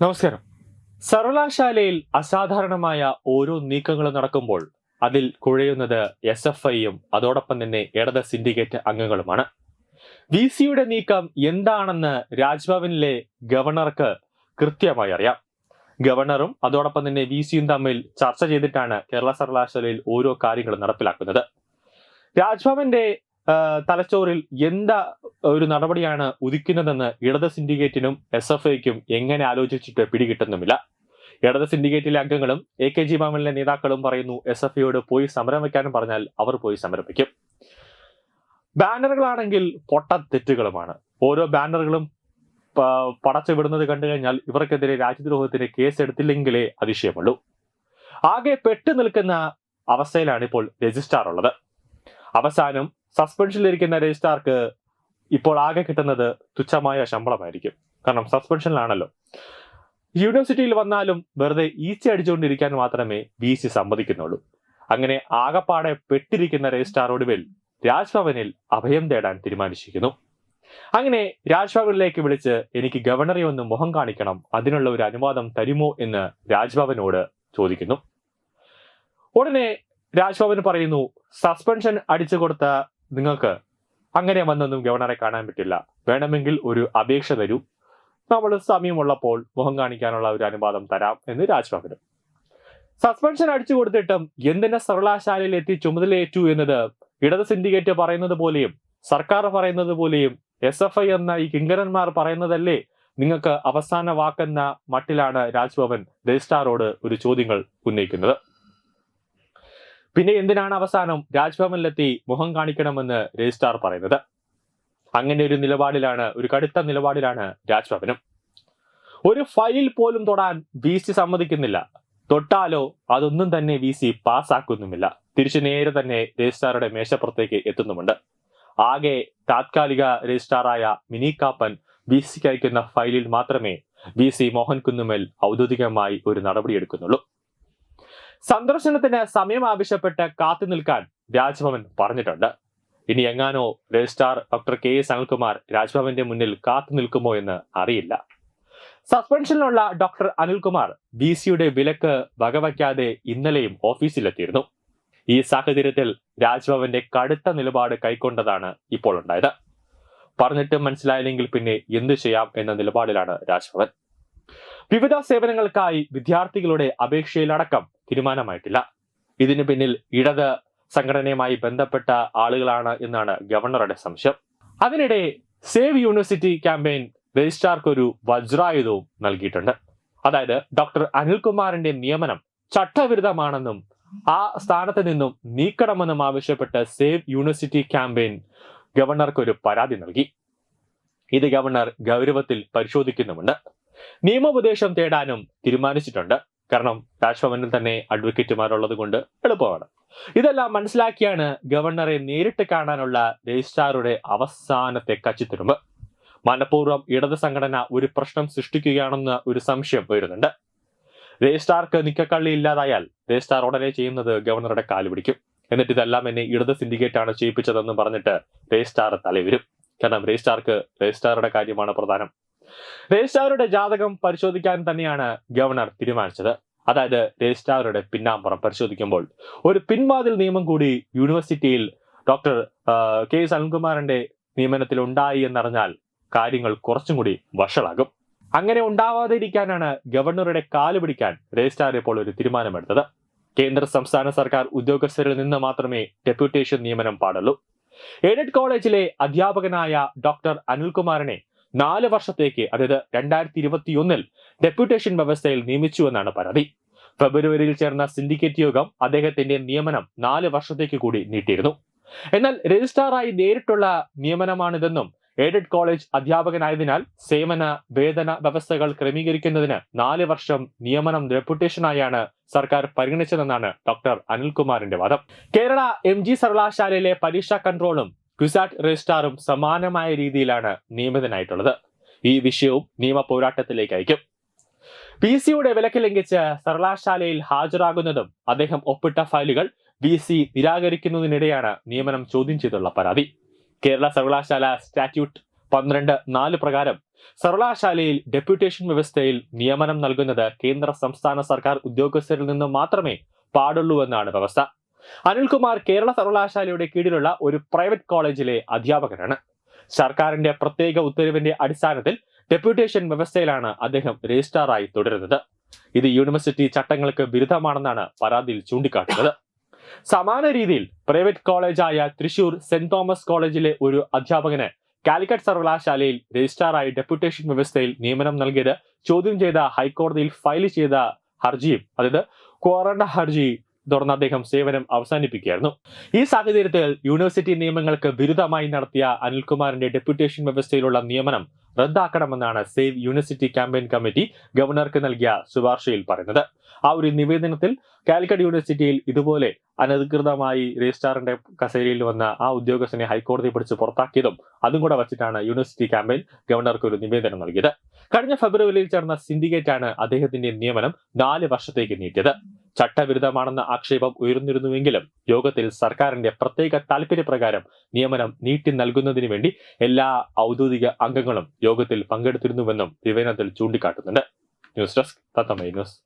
നമസ്കാരം. സർവകലാശാലയിൽ അസാധാരണമായ ഓരോ നീക്കങ്ങളും നടക്കുമ്പോൾ അതിൽ കുഴയുന്നത് SFIയും അതോടൊപ്പം തന്നെ ഇടത് സിൻഡിക്കേറ്റ് അംഗങ്ങളുമാണ്. VCയുടെ നീക്കം എന്താണെന്ന് രാജ്ഭവനിലെ ഗവർണർക്ക് കൃത്യമായി അറിയാം. ഗവർണറും അതോടൊപ്പം തന്നെ VCയും തമ്മിൽ ചർച്ച ചെയ്തിട്ടാണ് കേരള സർവകലാശാലയിൽ ഓരോ കാര്യങ്ങളും നടപ്പിലാക്കുന്നത്. രാജ്ഭവന്റെ തലച്ചോറിൽ എന്താ ഒരു നടപടിയാണ് ഉദിക്കുന്നതെന്ന് ഇടത് സിൻഡിക്കേറ്റിനും SFIക്കും എങ്ങനെ ആലോചിച്ചിട്ട് പിടികിട്ടുന്നുമില്ല. ഇടത് സിൻഡിക്കേറ്റിലെ അംഗങ്ങളും AKG ഭവനിലെ നേതാക്കളും പറയുന്നു SFIയോട് പോയി സമരം വയ്ക്കാനും പറഞ്ഞാൽ അവർ പോയി സമരം വയ്ക്കും. ബാനറുകളാണെങ്കിൽ പൊട്ട തെറ്റുകളുമാണ്. ഓരോ ബാനറുകളും പടച്ചു വിടുന്നത് കണ്ടു കഴിഞ്ഞാൽ ഇവർക്കെതിരെ രാജ്യദ്രോഹത്തിന് കേസെടുത്തില്ലെങ്കിലേ അതിശയമുള്ളൂ. ആകെ പെട്ടു നിൽക്കുന്ന അവസ്ഥയിലാണ് ഇപ്പോൾ രജിസ്ട്രാർ ഉള്ളത്. അവസാനം സസ്പെൻഷനിലിരിക്കുന്ന രജിസ്ട്രാർക്ക് ഇപ്പോൾ ആകെ കിട്ടുന്നത് തുച്ഛമായ ശമ്പളമായിരിക്കും. കാരണം സസ്പെൻഷനിലാണല്ലോ. യൂണിവേഴ്സിറ്റിയിൽ വന്നാലും വെറുതെ ഈച്ച അടിച്ചുകൊണ്ടിരിക്കാൻ മാത്രമേ VC സമ്മതിക്കുന്നുള്ളൂ. അങ്ങനെ ആകപ്പാടെ പെട്ടിരിക്കുന്ന രജിസ്ട്രാർ ഒടുവിൽ രാജ്ഭവനിൽ അഭയം തേടാൻ തീരുമാനിച്ചിരിക്കുന്നു. അങ്ങനെ രാജ്ഭവനിലേക്ക് വിളിച്ച് എനിക്ക് ഗവർണറെ ഒന്ന് മുഖം കാണിക്കണം, അതിനുള്ള ഒരു അനുവാദം തരുമോ എന്ന് രാജ്ഭവനോട് ചോദിക്കുന്നു. ഉടനെ രാജ്ഭവൻ പറയുന്നു, സസ്പെൻഷൻ അടിച്ചു കൊടുത്ത നിങ്ങൾക്ക് അങ്ങനെ വന്നൊന്നും ഗവർണറെ കാണാൻ പറ്റില്ല. വേണമെങ്കിൽ ഒരു അപേക്ഷ തരൂ, നമ്മൾ സമയമുള്ളപ്പോൾ മുഖം കാണിക്കാനുള്ള ഒരു അനുവാദം തരാം എന്ന് രാജ്ഭവനും. സസ്പെൻഷൻ അടിച്ചു കൊടുത്തിട്ടും എന്തിനെ സർവകലാശാലയിൽ എത്തി ചുമതലയേറ്റു എന്നത് ഇടത് സിൻഡിക്കേറ്റ് പറയുന്നത് പോലെയും സർക്കാർ പറയുന്നത് പോലെയും SFI എന്ന ഈ കിങ്കരന്മാർ പറയുന്നതല്ലേ നിങ്ങൾക്ക് അവസാന വാക്കെന്ന മട്ടിലാണ് രാജ്ഭവൻ രജിസ്ട്രാറോട് ഒരു ചോദ്യങ്ങൾ ഉന്നയിക്കുന്നത്. പിന്നെ എന്തിനാണ് അവസാനം രാജ്ഭവനിലെത്തി മുഖം കാണിക്കണമെന്ന് രജിസ്ട്രാർ പറയുന്നത്? അങ്ങനെ ഒരു നിലപാടിലാണ്, ഒരു കടുത്ത നിലപാടിലാണ് രാജ്ഭവനും. ഒരു ഫയൽ പോലും തൊടാൻ VC സമ്മതിക്കുന്നില്ല. തൊട്ടാലോ അതൊന്നും തന്നെ VC പാസ്സാക്കുന്നുമില്ല. തിരിച്ചു നേരെ തന്നെ രജിസ്ട്രാറുടെ മേശപ്പുറത്തേക്ക് എത്തുന്നുമുണ്ട്. ആകെ താത്കാലിക രജിസ്ട്രാറായ മിനി കാപ്പൻ VCക്ക് അയക്കുന്ന ഫയലിൽ മാത്രമേ VC മോഹൻ കുന്നുമേൽ ഔദ്യോഗികമായി ഒരു നടപടിയെടുക്കുന്നുള്ളൂ. സന്ദർശനത്തിന് സമയം ആവശ്യപ്പെട്ട് കാത്തു നിൽക്കാൻ രാജ്ഭവൻ പറഞ്ഞിട്ടുണ്ട്. ഇനി എങ്ങാനോ രജിസ്ട്രാർ ഡോക്ടർ KS അനിൽകുമാർ രാജ്ഭവന്റെ മുന്നിൽ കാത്തു നിൽക്കുമോ എന്ന് അറിയില്ല. സസ്പെൻഷനിലുള്ള ഡോക്ടർ അനിൽകുമാർ VCയുടെ വിലക്ക് വകവയ്ക്കാതെ ഇന്നലെയും ഓഫീസിലെത്തിയിരുന്നു. ഈ സാഹചര്യത്തിൽ രാജ്ഭവന്റെ കടുത്ത നിലപാട് കൈക്കൊണ്ടതാണ് ഇപ്പോൾ ഉണ്ടായത്. പറഞ്ഞിട്ട് മനസ്സിലായില്ലെങ്കിൽ പിന്നെ എന്തു ചെയ്യാം എന്ന നിലപാടിലാണ് രാജ്ഭവൻ. വിവിധ സേവനങ്ങൾക്കായി വിദ്യാർത്ഥികളുടെ അപേക്ഷയിലടക്കം തീരുമാനമായിട്ടില്ല. ഇതിനു പിന്നിൽ ഇടത് സംഘടനയുമായി ബന്ധപ്പെട്ട ആളുകളാണ് എന്നാണ് ഗവർണറുടെ സംശയം. അതിനിടെ സേവ് യൂണിവേഴ്സിറ്റി ക്യാമ്പയിൻ രജിസ്ട്രാർക്ക് ഒരു വജ്രായുധവും നൽകിയിട്ടുണ്ട്. അതായത് ഡോക്ടർ അനിൽകുമാറിന്റെ നിയമനം ചട്ടവിരുദ്ധമാണെന്നും ആ സ്ഥാനത്ത് നിന്നും നീക്കണമെന്നും ആവശ്യപ്പെട്ട് സേവ് യൂണിവേഴ്സിറ്റി ക്യാമ്പയിൻ ഗവർണർക്ക് ഒരു പരാതി നൽകി. ഇത് ഗവർണർ ഗൗരവത്തിൽ പരിശോധിക്കുന്നുമുണ്ട്. നിയമോപദേശം തേടാനും തീരുമാനിച്ചിട്ടുണ്ട്. കാരണം രാജ്ഭവനിൽ തന്നെ അഡ്വക്കേറ്റുമാരുള്ളത് കൊണ്ട് എളുപ്പമാണ്. ഇതെല്ലാം മനസ്സിലാക്കിയാണ് ഗവർണറെ നേരിട്ട് കാണാനുള്ള രജിസ്ട്രാറുടെ അവസാനത്തെ കച്ചിത്തുരുമ്പ്. മനഃപൂർവ്വം ഇടത് സംഘടന ഒരു പ്രശ്നം സൃഷ്ടിക്കുകയാണെന്ന് ഒരു സംശയം വരുന്നുണ്ട്. രജിസ്ട്രാർക്ക് നിക്കക്കള്ളി ഇല്ലാതായാൽ രജിസ്ട്രാർ ഉടനെ ചെയ്യുന്നത് ഗവർണറുടെ കാല് പിടിക്കും. എന്നിട്ട് ഇതെല്ലാം എന്നെ ഇടത് സിൻഡിക്കേറ്റ് ആണ് ചെയ്യിപ്പിച്ചതെന്ന് പറഞ്ഞിട്ട് രജിസ്ട്രാർ തലവരും. കാരണം രജിസ്ട്രാറുടെ കാര്യമാണ് പ്രധാനം. രജിസ്ട്രാറുടെ ജാതകം പരിശോധിക്കാൻ തന്നെയാണ് ഗവർണർ തീരുമാനിച്ചത്. അതായത് രജിസ്ട്രാറുടെ പിന്നാമ്പുറം പരിശോധിക്കുമ്പോൾ ഒരു പിൻവാതിൽ നിയമം കൂടി യൂണിവേഴ്സിറ്റിയിൽ ഡോക്ടർ KS അനിൽകുമാറിന്റെ നിയമനത്തിൽ ഉണ്ടായി എന്നറിഞ്ഞാൽ കാര്യങ്ങൾ കുറച്ചും കൂടി വഷളാകും. അങ്ങനെ ഉണ്ടാവാതിരിക്കാനാണ് ഗവർണറുടെ കാല് പിടിക്കാൻ രജിസ്ട്രാർ ഇപ്പോൾ ഒരു തീരുമാനമെടുത്തത്. കേന്ദ്ര സംസ്ഥാന സർക്കാർ ഉദ്യോഗസ്ഥരിൽ നിന്ന് മാത്രമേ ഡെപ്യൂട്ടേഷൻ നിയമനം പാടുള്ളൂ. എയ്ഡഡ് കോളേജിലെ അധ്യാപകനായ ഡോക്ടർ അനിൽകുമാറിനെ 4 വർഷത്തേക്ക്, അതായത് 2021 ഡെപ്യൂട്ടേഷൻ വ്യവസ്ഥയിൽ നിയമിച്ചുവെന്നാണ് പരാതി. ഫെബ്രുവരിയിൽ ചേർന്ന സിൻഡിക്കേറ്റ് യോഗം അദ്ദേഹത്തിന്റെ നിയമനം 4 വർഷത്തേക്ക് കൂടി നീട്ടിയിരുന്നു. എന്നാൽ രജിസ്ട്രാറായി നേരിട്ടുള്ള നിയമനമാണിതെന്നും എയ്ഡഡ് കോളേജ് അധ്യാപകനായതിനാൽ സേവന വേതന വ്യവസ്ഥകൾ ക്രമീകരിക്കുന്നതിന് 4 വർഷം നിയമനം ഡെപ്യൂട്ടേഷനായാണ് സർക്കാർ പരിഗണിച്ചതെന്നാണ് ഡോക്ടർ അനിൽകുമാറിന്റെ വാദം. കേരള MG സർവകലാശാലയിലെ പരീക്ഷാ കൺട്രോളും ക്യുസാറ്റ് രജിസ്ട്രാറും സമാനമായ രീതിയിലാണ് നിയമിതനായിട്ടുള്ളത്. ഈ വിഷയവും നിയമ പോരാട്ടത്തിലേക്ക് അയക്കും. VCയുടെ വിലക്ക് ലംഘിച്ച് സർവകലാശാലയിൽ ഹാജരാകുന്നതും അദ്ദേഹം ഒപ്പിട്ട ഫയലുകൾ VC നിരാകരിക്കുന്നതിനിടെയാണ് നിയമനം ചോദ്യം ചെയ്തുള്ള പരാതി. കേരള സർവകലാശാല സ്റ്റാറ്റ്യൂട്ട് 12(4) പ്രകാരം സർവകലാശാലയിൽ ഡെപ്യൂട്ടേഷൻ വ്യവസ്ഥയിൽ നിയമനം നൽകുന്നത് കേന്ദ്ര സംസ്ഥാന സർക്കാർ ഉദ്യോഗസ്ഥരിൽ നിന്ന് മാത്രമേ പാടുള്ളൂ എന്നാണ് വ്യവസ്ഥ. അനിൽകുമാർ കേരള സർവകലാശാലയുടെ കീഴിലുള്ള ഒരു പ്രൈവറ്റ് കോളേജിലെ അധ്യാപകനാണ്. സർക്കാരിന്റെ പ്രത്യേക ഉത്തരവിന്റെ അടിസ്ഥാനത്തിൽ ഡെപ്യൂട്ടേഷൻ വ്യവസ്ഥയിലാണ് അദ്ദേഹം രജിസ്ട്രാറായി തുടരുന്നത്. ഇത് യൂണിവേഴ്സിറ്റി ചട്ടങ്ങൾക്ക് വിരുദ്ധമാണെന്നാണ് പരാതിയിൽ ചൂണ്ടിക്കാട്ടുന്നത്. സമാന രീതിയിൽ പ്രൈവറ്റ് കോളേജായ തൃശൂർ സെന്റ് തോമസ് കോളേജിലെ ഒരു അധ്യാപകന് കാലിക്കറ്റ് സർവകലാശാലയിൽ രജിസ്ട്രാറായി ഡെപ്യൂട്ടേഷൻ വ്യവസ്ഥയിൽ നിയമനം നൽകിയത് ചോദ്യം ചെയ്ത ഹൈക്കോടതിയിൽ ഫയൽ ചെയ്ത ഹർജിയും, അതായത് ക്വാറന്റ ഹർജി തുടർന്ന് അദ്ദേഹം സേവനം അവസാനിപ്പിക്കുകയായിരുന്നു. ഈ സാഹചര്യത്തിൽ യൂണിവേഴ്സിറ്റി നിയമങ്ങൾക്ക് വിരുദ്ധമായി നടത്തിയ അനിൽകുമാറിന്റെ ഡെപ്യൂട്ടേഷൻ വ്യവസ്ഥയിലുള്ള നിയമനം റദ്ദാക്കണമെന്നാണ് സേവ് യൂണിവേഴ്സിറ്റി ക്യാമ്പയിൻ കമ്മിറ്റി ഗവർണർക്ക് നൽകിയ ശുപാർശയിൽ പറയുന്നത്. ആ ഒരു നിവേദനത്തിൽ കാലിക്കറ്റ് യൂണിവേഴ്സിറ്റിയിൽ ഇതുപോലെ അനധികൃതമായി രജിസ്ട്രാറിന്റെ കസേരയിൽ വന്ന ആ ഉദ്യോഗസ്ഥനെ ഹൈക്കോടതി പിടിച്ച് പുറത്താക്കിയതും അതും കൂടെ വച്ചിട്ടാണ് യൂണിവേഴ്സിറ്റി ക്യാമ്പയിൻ ഗവർണർക്ക് ഒരു നിവേദനം നൽകിയത്. കഴിഞ്ഞ ഫെബ്രുവരിയിൽ ചേർന്ന സിൻഡിക്കേറ്റ് ആണ് അദ്ദേഹത്തിന്റെ നിയമനം 4 വർഷത്തേക്ക് നീട്ടിയത്. ചട്ടവിരുദ്ധമാണെന്ന ആക്ഷേപം ഉയർന്നിരുന്നുവെങ്കിലും യോഗത്തിൽ സർക്കാരിന്റെ പ്രത്യേക താൽപര്യപ്രകാരം നിയമനം നീട്ടി നൽകുന്നതിന് വേണ്ടി എല്ലാ ഔദ്യോഗിക അംഗങ്ങളും യോഗത്തിൽ പങ്കെടുത്തിരുന്നുവെന്നും നിവേദനത്തിൽ ചൂണ്ടിക്കാട്ടുന്നുണ്ട്. ന്യൂസ് ഡെസ്ക് തത്തമൈ ന്യൂസ്.